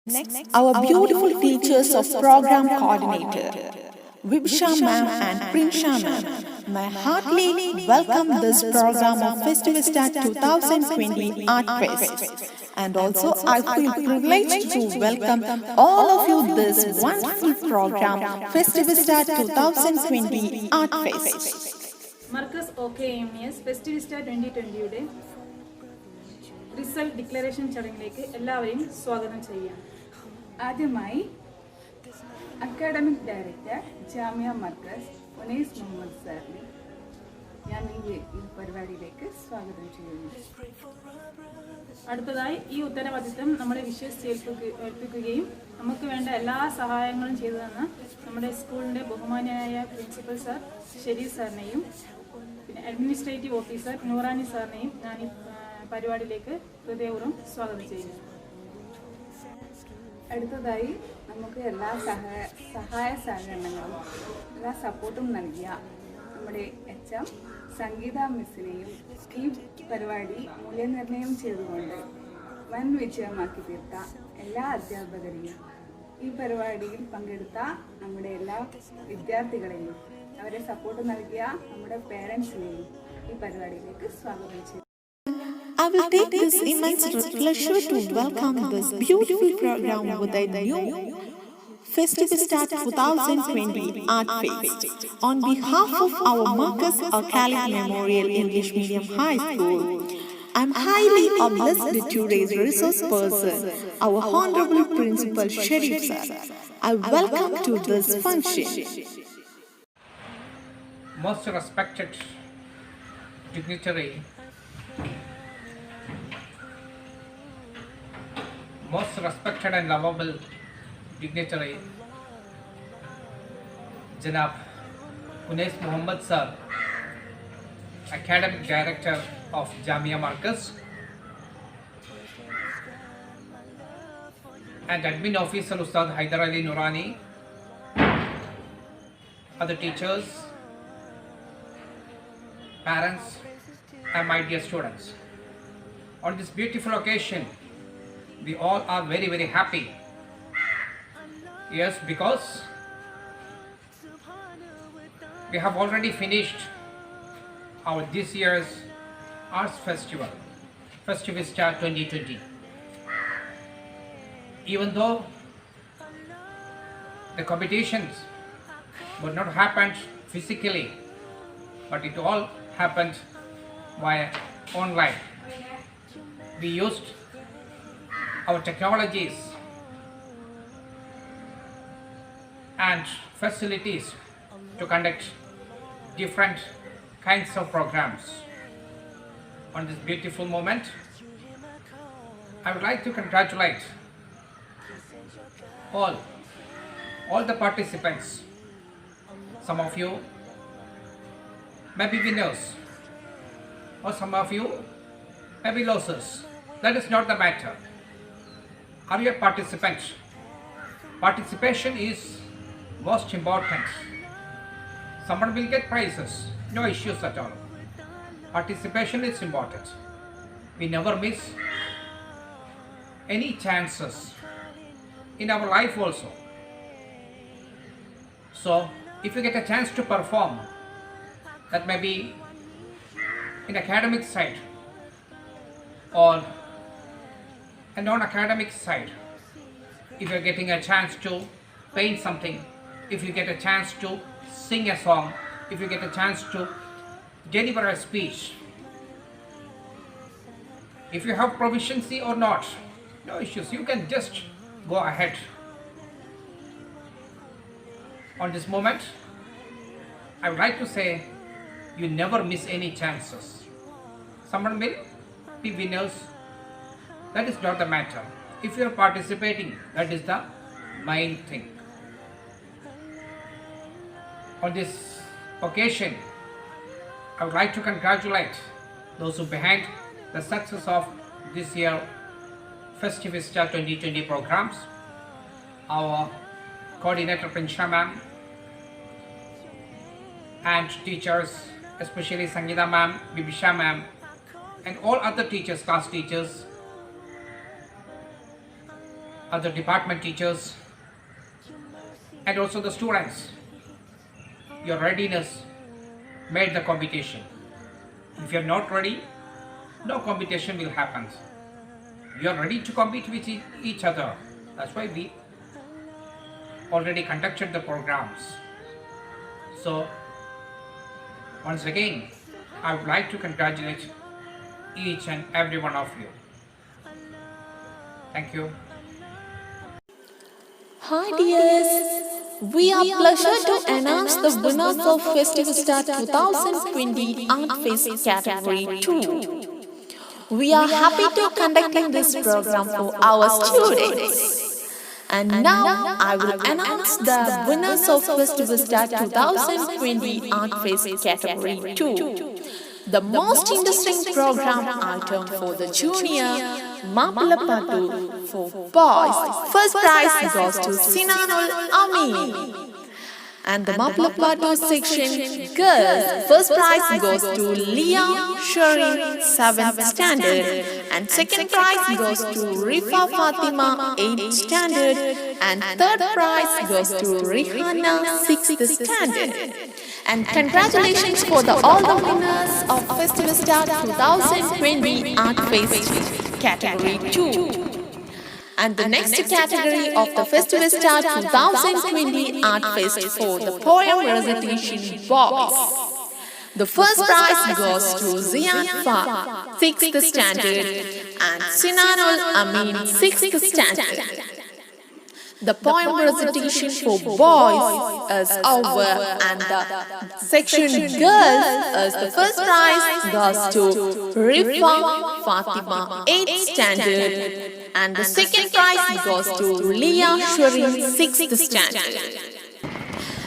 Next, our beautiful teachers of program coordinator, Vibsha ma'am and Prinsha ma'am. May heartily welcome this program of Festivista 2020 Art Fest. And also, I feel privileged to welcome all of you this wonderful program, Festivista 2020 Art Fest. Marcus OKMES Festivista 2020 result declaration ചടങ്ങിലേക്ക് എല്ലാവരെയും സ്വാഗതം ചെയ്യാം. ആദ്യമായി academic director Jamia Markaz Unais Muhammad സാറിനെ ഞാൻ ഈ പരിപാടിയിലേക്ക് സ്വാഗതം ചെയ്യുന്നു. അടുത്തതായി ഈ ഉത്തരവാദിത്തം നമ്മളെ വിശ്വസിച്ചേൽപ്പിക്കുകയും നമുക്ക് വേണ്ട എല്ലാ സഹായങ്ങളും ചെയ്തു തന്ന നമ്മുടെ സ്കൂളിൻ്റെ ബഹുമാന്യനായ പ്രിൻസിപ്പൽ സാർ ഷെരീഫ് സാറിനെയും പിന്നെ അഡ്മിനിസ്ട്രേറ്റീവ് ഓഫീസർ നൂറാനി സാറിനെയും ഞാൻ ഈ പരിപാടിയിലേക്ക് ഹൃദയപൂർവ്വം സ്വാഗതം ചെയ്യുന്നു. അടുത്തതായി നമുക്ക് എല്ലാ സഹായ സഹകരണങ്ങളും എല്ലാ സപ്പോർട്ടും നൽകിയ നമ്മുടെ എച്ച്.എം. സംഗീത മിസ്സിനെയും ഈ പരിപാടി മൂല്യനിർണ്ണയം ചെയ്തുകൊണ്ട് വൻ വിജയമാക്കി തീർത്ത എല്ലാ അധ്യാപകരെയും ഈ പരിപാടിയിൽ പങ്കെടുത്ത നമ്മുടെ എല്ലാ വിദ്യാർത്ഥികളെയും അവരെ സപ്പോർട്ട് നൽകിയ നമ്മുടെ പേരൻസിനെയും ഈ പരിപാടിയിലേക്ക് സ്വാഗതം ചെയ്തു. I will take this immense pleasure to welcome this beautiful program with a new Festivista 2020 Art Fest. On behalf of our Marcus Academic Memorial English Medium High School, I'm highly obliged to raise resource person, our Honorable Principal Sharif Sir. I welcome to this function. Most respected dignitary, most respected and lovable dignitary, Janab Unais Muhammad Sir, Academic Director of Jamia Marcus, and Admin Officer Ustad Haidar Ali Nurani, other teachers, parents, and my dear students. On this beautiful occasion, we all are very, very happy. Yes, because we have already finished our this year's Arts Festival, Festivista 2020. Even though the competitions would not happen physically, but it all happened via online. We used our technologies and facilities to conduct different kinds of programs. On this beautiful moment, I would like to congratulate all the participants. Some of you may be winners, or some of you may be losers. That is not the matter. Are you a participant? Participation is most important. Someone will get prizes, no issues at all. Participation is important. We never miss any chances in our life also. So, if you get a chance to perform, that may be in academic side or a non-academic side, if you're getting a chance to paint something, if you get a chance to sing a song, if you get a chance to deliver a speech, if you have proficiency or not, no issues, you can just go ahead. On this moment, I would like to say, you never miss any chances. Someone will be winners. That is not the matter. If you are participating, that is the main thing. On this occasion, I would like to congratulate those who behind the success of this year Festivista 2020 programs. Our coordinator Prinsha ma'am and teachers, especially Sangeeta ma'am, Vibsha ma'am, and all other teachers, class teachers, other department teachers, and also the students. Your readiness made the competition. If you are not ready, no competition will happen. You are ready to compete with each other. That's why we already conducted the programs. So once again, I would like to congratulate each and every one of you. Thank you. Hi dears, we are pleasure to announce the winners of Festival Star 2020 Art Fest Category 2. We are happy to conducting this program for our students. And now I will announce the winners of Festival Star 2020 Art Fest Category 2. The most interesting program item for the junior Mappalapattu for boys. First prize goes to Sinanul Amin. And the Mappalapattu section girls. First prize goes to Leah Sherin, 7th standard. And second prize goes to Rifa Fatima, 8th standard. And third prize goes to Rihanna, 6th standard. And congratulations for all the winners of Festival Star 2020 Art Fest Category 2. And the next category of the Festival Star 2020 Art Fest for the poem recitation boys. The first prize goes to Zian Fa, 6th standard, and Sinanul Amin, 6th standard. The poem recitation for boys is over, and the section girls is the first prize goes to Rifa Fatima, 8th standard, and the second prize goes to Leah Sherin, 6th standard.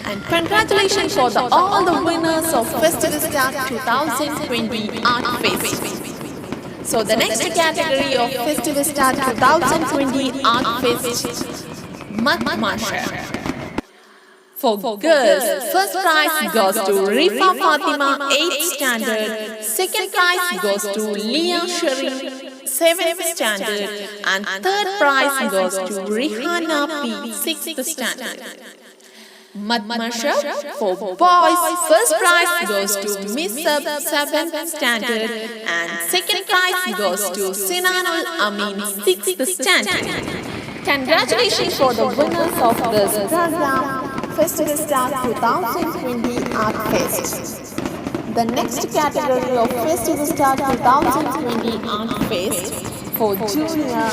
And congratulations for all the winners of Festival Star 2020 Art Fest. So the next category of Festival Star 2020 Art Fest, Masha. For girls, first prize goes to Rifa Fatima, 8th standard. Second prize goes to Leah Sherin, 7th standard. And third prize goes to Rihanna P, 6th standard. Masha. For boys, first prize goes to Miss Sub, 7th standard. And second prize goes to Sinanul Amin, 6th standard. Congratulations for the winners of this program, Festival Star 2020 Art Fest. The next category of Festival Star 2020 Art Fest for junior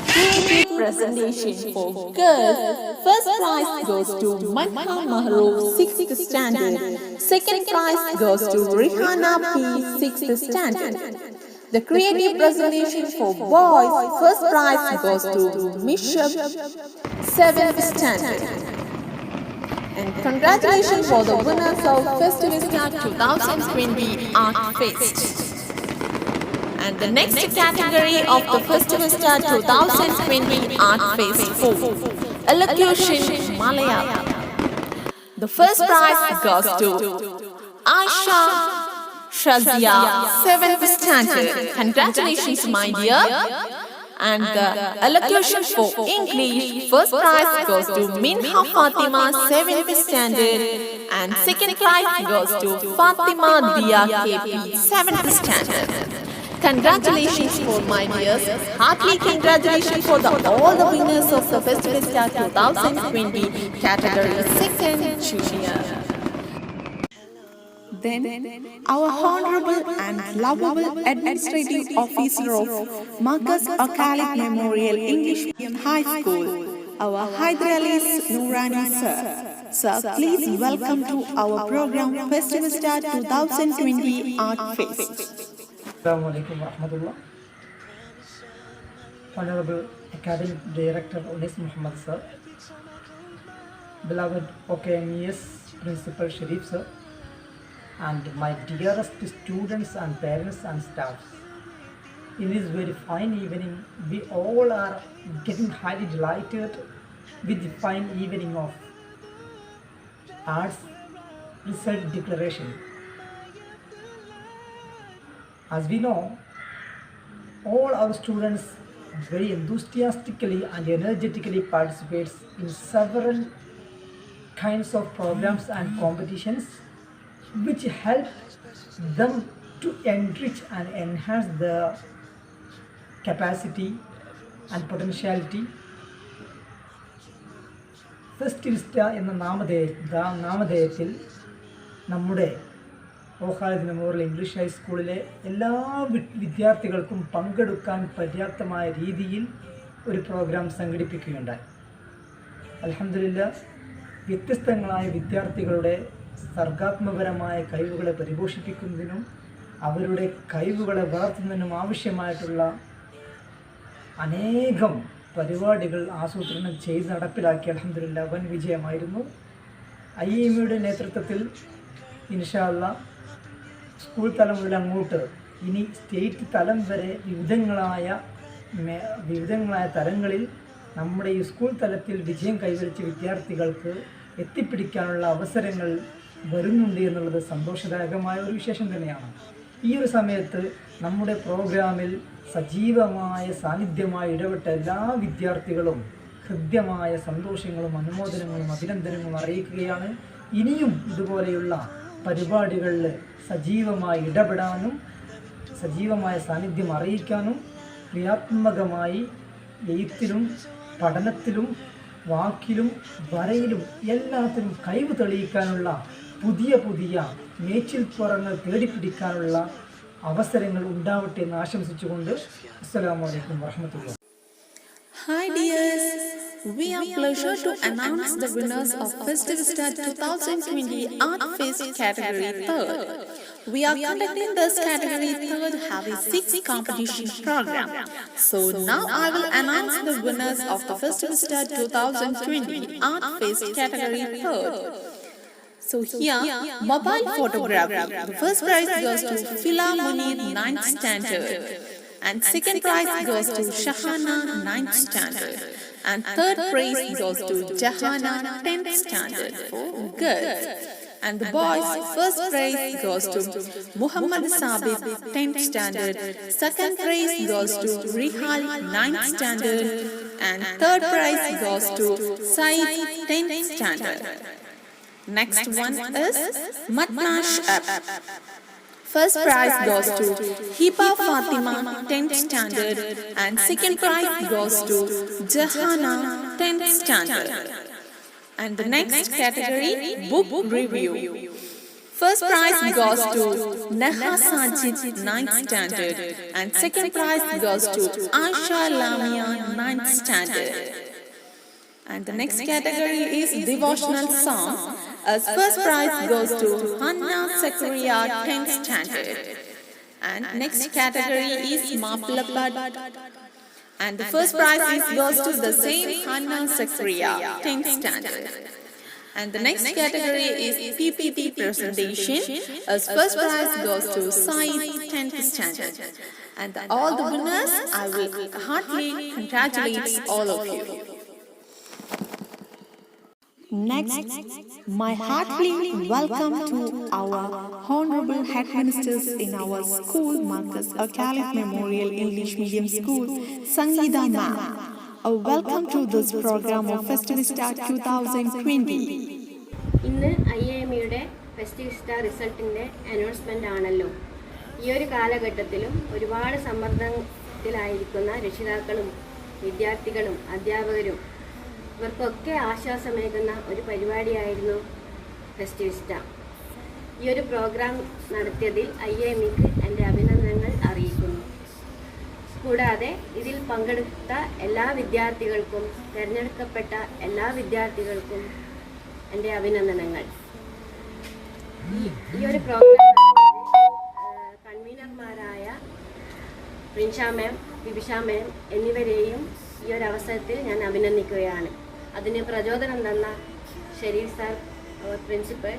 creative presentation for girls. First prize goes to Maika Mahro, 6th standard. Second prize goes to Rihanna P, 6th standard. The creative presentation for boys, first prize goes to Mishab, 7th standard. And congratulations for the winners of Festival Star 2020 Art Fest. And the next category of the Festival Star 2020 Art Fest for Elocution Malayalam. The first prize goes to Aisha Shazia, 7th standard. Congratulations, my dear. And the elocution for English, first prize goes to Minha Fatima, 7th standard. And second prize goes to Fatima Dia KP, 7th standard. Congratulations for my dears. Heartily congratulations for all the winners of the Festival Star 2020 category 2nd junior. Then, our Honorable and Lovable Administrative Officer of Marcus Akalik Memorial English Medium High School, our Hydralis Noorani Sir. Sir, please welcome to our program Festival Star 2020 Art Fest. Assalamu alaikum wa rahmatullah. Honorable Academic Director Unis Muhammad Sir, beloved OKMES Principal Sharif Sir, and my dearest students and parents and staffs. In this very fine evening, we all are getting highly delighted with the fine evening of Arts Result Declaration. As we know, all our students very enthusiastically and energetically participates in several kinds of programs and competitions which help them to enrich and enhance their capacity and potentiality. ഫെസ്റ്റിവിസ്റ്റ എന്ന നാമധേയത്തിൽ നമ്മുടെ ഓഖാലിദ് memorial English ഹൈസ്കൂളിലെ എല്ലാ വിദ്യാർത്ഥികൾക്കും പങ്കെടുക്കാൻ പര്യാപ്തമായ രീതിയിൽ ഒരു programme സംഘടിപ്പിക്കുകയുണ്ടായി. അൽഹംദുലില്ലാഹ്, വ്യത്യസ്തങ്ങളായ വിദ്യാർത്ഥികളുടെ സർഗാത്മകപരമായ കഴിവുകളെ പരിപോഷിപ്പിക്കുന്നതിനും അവരുടെ കഴിവുകളെ വളർത്തുന്നതിനും ആവശ്യമായിട്ടുള്ള അനേകം പരിപാടികൾ ആസൂത്രണം ചെയ്ത് നടപ്പിലാക്കി. അൽഹംദുലില്ലാഹ്, വൻ വിജയമായിരുന്നു. IAMയുടെ നേതൃത്വത്തിൽ ഇൻഷാ അല്ലാഹ് സ്കൂൾ തലം മുതൽ അങ്ങോട്ട് ഇനി സ്റ്റേറ്റ് തലം വരെ വിവിധങ്ങളായ തലങ്ങളിൽ നമ്മുടെ ഈ സ്കൂൾ തലത്തിൽ വിജയം കൈവരിച്ച വിദ്യാർത്ഥികൾക്ക് എത്തിപ്പിടിക്കാനുള്ള അവസരങ്ങൾ വരുന്നുണ്ട് എന്നുള്ളത് സന്തോഷദായകമായ ഒരു വിശേഷം തന്നെയാണ്. ഈ ഒരു സമയത്ത് നമ്മുടെ പ്രോഗ്രാമിൽ സജീവമായ സാന്നിധ്യമായി ഇടപെട്ട എല്ലാ വിദ്യാർത്ഥികളും ഹൃദ്യമായ സന്തോഷങ്ങളും അനുമോദനങ്ങളും അഭിനന്ദനങ്ങളും അറിയിക്കുകയാണ്. ഇനിയും ഇതുപോലെയുള്ള പരിപാടികളിൽ സജീവമായി ഇടപെടാനും സജീവമായ സാന്നിധ്യം അറിയിക്കാനും ക്രിയാത്മകമായി എഴുത്തിലും പഠനത്തിലും വാക്കിലും വരയിലും എല്ലാത്തിനും കഴിവ് തെളിയിക്കാനുള്ള പുതിയ മേച്ചിൽപ്പുറങ്ങൾ തേടിപ്പിടിക്കാനുള്ള അവസരങ്ങൾ ഉണ്ടാവട്ടെ എന്ന് ആശംസിച്ചുകൊണ്ട് അസ്സലാമു അലൈക്കും വറഹ്മത്തുള്ളാഹി. Hi dears, we are pleasure to announce the winners of Festivista 2020 Art Fest category 3rd. We are conducting this category 3rd having 6 competition program. So now I will announce the winners of the Festivista 2020 Art Fest category 3rd. So here, mobile photography. The first prize goes to Fila Munir 9th standard. And second prize goes to Shahana 9th standard. And third prize goes to Jahana 10th standard for girls. And the boys' first prize goes to Muhammad Sabit 10th standard. Second prize goes to Rihal 9th standard. And third prize goes to Said 10th standard. Next one is Matnash App. First prize goes to Hiba Fatima 10th standard and second prize goes to Jahana 10th standard. And the next category, book review. First prize goes to Neha Sajid 9th standard and second prize goes to Aisha Lamia 9th standard. And the next category is devotional song. As first prize goes to Hanna Zakaria 10th standard. And next category is Maplapad. And the first prize goes to the same Hanna Zakaria 10th standard. And the next category is PPT presentation. As first prize goes to Said 10th standard. And all the winners, I will heartily congratulate all of you. Next, my heartily welcome to our honorable headmisters in our school, Marcus Al-Khalif Memorial English Medium School, Sangeeta Ma'am. A welcome to this program of Festivista 2020. ഇന്ന് IAMയുടെ ഫെസ്റ്റിവിസ്റ്റ റിസൾട്ടിൻ്റെ announcement ആണല്ലോ. ഈ ഒരു കാലഘട്ടത്തിലും ഒരുപാട് സമ്മർദ്ദത്തിലായിരിക്കുന്ന രക്ഷിതാക്കളും വിദ്യാർത്ഥികളും അധ്യാപകരും ഇവർക്കൊക്കെ ആശ്വാസമേകുന്ന ഒരു പരിപാടിയായിരുന്നു ഫെസ്റ്റിവിസ്റ്റ. ഈ ഒരു പ്രോഗ്രാം നടത്തിയതിൽ IAMക്ക് എൻ്റെ അഭിനന്ദനങ്ങൾ അറിയിക്കുന്നു. കൂടാതെ ഇതിൽ പങ്കെടുത്ത എല്ലാ വിദ്യാർത്ഥികൾക്കും തിരഞ്ഞെടുക്കപ്പെട്ട എല്ലാ വിദ്യാർത്ഥികൾക്കും എൻ്റെ അഭിനന്ദനങ്ങൾ. ഈ ഒരു പ്രോഗ്രാം കൺവീനർമാരായ പ്രിൻഷ മാം, വിഭിഷ മാം എന്നിവരെയും ഈ ഒരു അവസരത്തിൽ ഞാൻ അഭിനന്ദിക്കുകയാണ്. അതിന് പ്രചോദനം തന്ന ഷെരീഫ് സാർ, പ്രിൻസിപ്പൽ,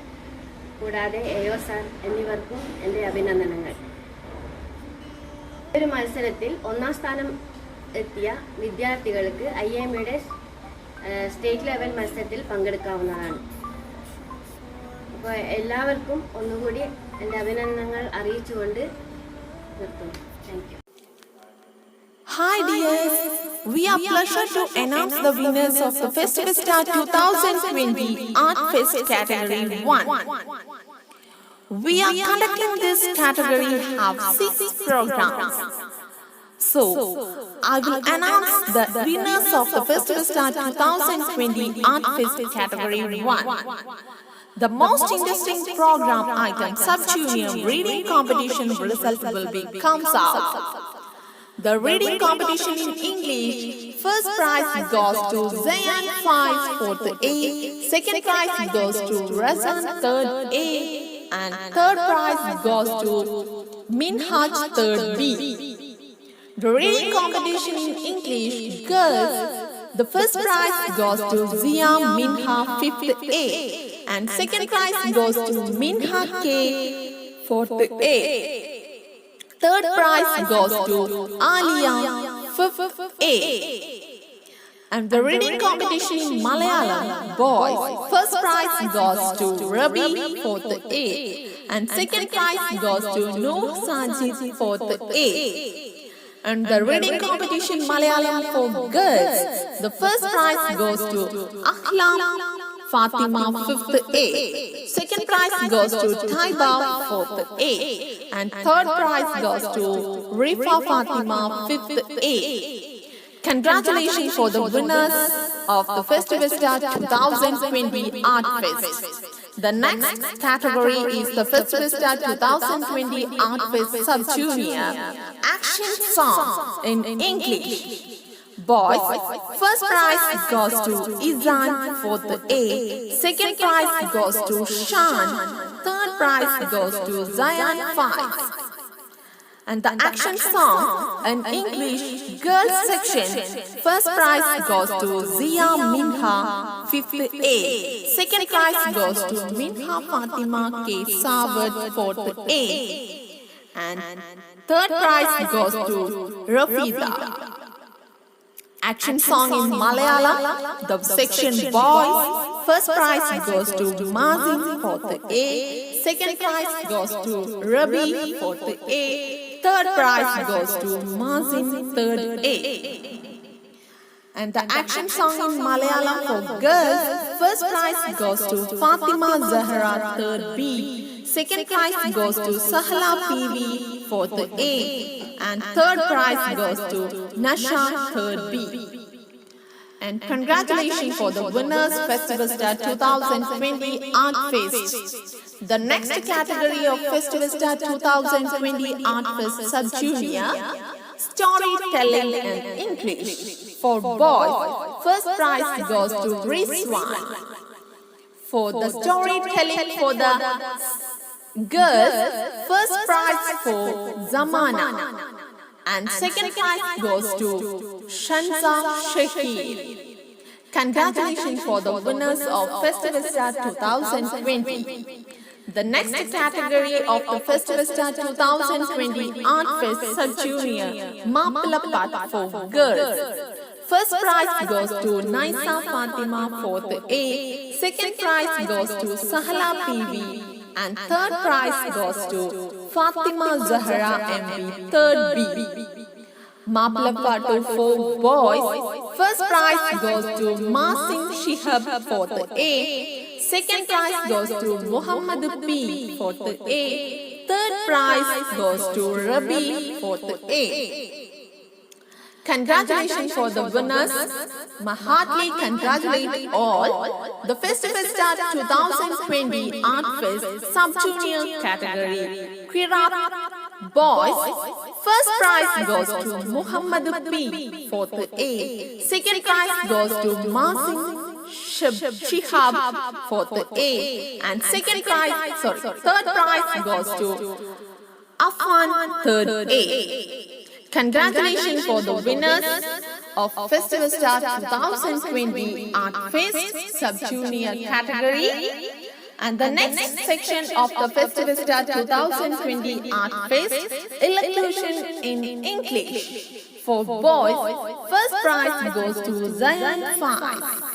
കൂടാതെ AO സാർ എന്നിവർക്കും എൻ്റെ അഭിനന്ദനങ്ങൾ. ഒരു മത്സരത്തിൽ 1ാം സ്ഥാനം എത്തിയ വിദ്യാർത്ഥികൾക്ക് IAMയുടെ സ്റ്റേറ്റ് ലെവൽ മത്സരത്തിൽ പങ്കെടുക്കാവുന്നതാണ്. അപ്പോൾ എല്ലാവർക്കും ഒന്നുകൂടി എൻ്റെ അഭിനന്ദനങ്ങൾ അറിയിച്ചുകൊണ്ട് നിർത്തുന്നു. Thank you. Hi dears, we are pleasure to announce the winners of the Festival Star 2020 Art Fest Category 1. We are conducting this category have 6 programs. So, I will announce the winners of the Festival Star 2020 Art Fest Category 1. The most interesting program item Sub-Junior Reading Competition result will be comes out. The reading competition in English, first prize goes to Zayan 5 4th A, second prize goes to Razan 3rd A, and third prize goes to Minhaj 3rd B. The reading competition in English, girls, the first prize goes to Zia Minha 5th A, and second prize goes to Minha K 4th A. Third prize goes to Alia 5th A. And the reading competition in Malayalam, boys, first prize goes to Rabi 4th A. And second prize goes to Noor Sajid 4th A. And the reading competition Malayalam for girls, the first prize goes to Ahlam Fatima 5th A. Second prize goes to Taiba 4th A. And third prize goes to Rifa Fatima 5th A. Congratulations for the winners of the Festival Star 2020 Art Fest. The next category is the Festival Star 2020 Art Fest Sub-Junior Action Song in English. Boys, first prize goes to Izan 4th A, second prize goes to Shan, third prize goes to Zayan 5. And the action song in English girls section, first prize goes to Zia Minha 5th A, second prize goes to Minha Fatima K Sawad 4th A, and third prize goes to Rafida. Action song in Malayalam, the section boys, first prize goes to Mazin 4th A, second prize goes to Rabi 4th A, third prize goes to Mazin 3rd A. And the action song in Malayalam for girls, first prize goes to Fatima Zahra 3rd B, second prize goes to Sahla PV 4th A, and third prize goes to Nasha 3rd B. And congratulations for the winners Festival Star 2020 Art Fest. The next category of Festival Star 2020 Art Fest Sub-Junior, Storytelling in English. For boys, first prize goes to Rizwan. For the storytelling for the girls, first prize for Zamana. And second prize goes to Shanza Shahir. Congratulations for the winners of Festival Star 2020. The next category of the Festival Star 2020 Art Fest Sub-Junior Mapalapat for girls. First prize goes to Naisa Fatima 4th A, second prize goes to Sahla PV, and third prize goes to Fatima Zahra MB 3rd B. Mapalapatu for boys, first prize goes to Masim Shihab 4th A, second prize goes to Muhammad P 4th A, third prize goes to Rabi 4th A. Congratulations for the winners. Heartily congratulate all. The Festival Star 2020 Art Fest Sub-Junior category. Qirat boys. First prize goes to Muhammad P 4th A. Second prize goes to Masim Shihab 4th A. And third prize goes to Afan 3rd A. Congratulations for the winners of Festival Star 2020 Art Fest Sub-Junior category. And the next section of the Festival Star 2020 Art Fest, Elocution in English. For boys, first prize goes to Zayan 5.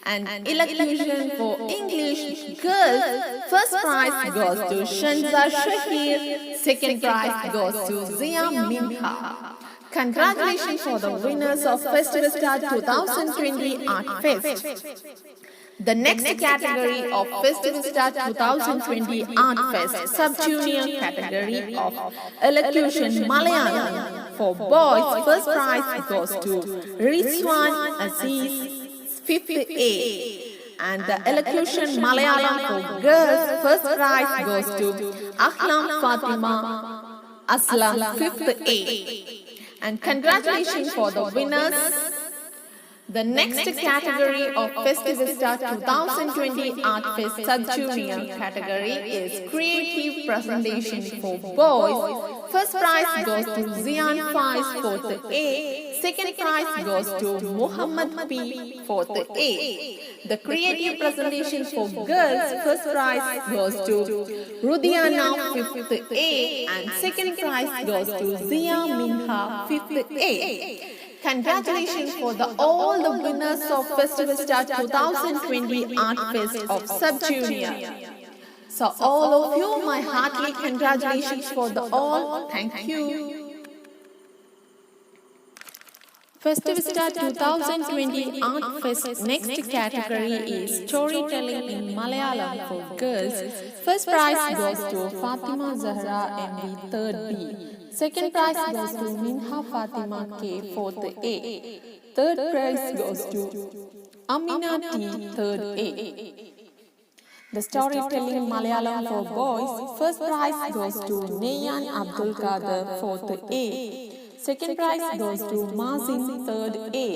And elocution for English girls, first prize goes to Shanza Shahir, second prize goes to Zia Minha, Congratulations for the winners of Festivista 2020 Art Fest. The next category of Festivista 2020 Art Fest Sub-Junior category of Elocution Malayalam. For boys, first prize goes to Rizwan Aziz, 5th A. And the Elocution Malayalam for girls, first prize goes to Ahlam Fatima Aslam, 5th A. And congratulations for the winners. The next category of Festivista 2020 Art Fest Sub-Junior category is Creative Presentation for boys. First prize goes to Zian Faiz, 4th A. Second prize goes to Muhammad P, 4th A. The Creative Presentation for girls, first prize goes to Rudiana, 5th A. And second prize goes to Zia Minha, 5th A. Congratulations for all the winners of Festivista 2020 Art Fest of Sub-Junior. So all of you, my heartily congratulations for the all. Thank you. Festivista 2020 Art Fest next category is Storytelling in Malayalam for girls. First prize goes to Fatima Zahra MB 3rd B. Second prize goes to Minha Fatima K, 4th A. Third prize goes to Amina T, 3rd A. The Storytelling Malayalam for boys, first prize goes to Nayan Abdul Qadir, 4th A. Second prize goes to Mazin, 3rd A.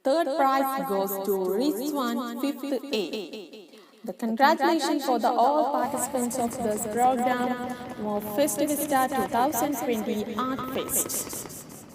Third prize goes to Rizwan, 5th A. The congratulations for all participants of this program of Festivista 2020 Art Fest.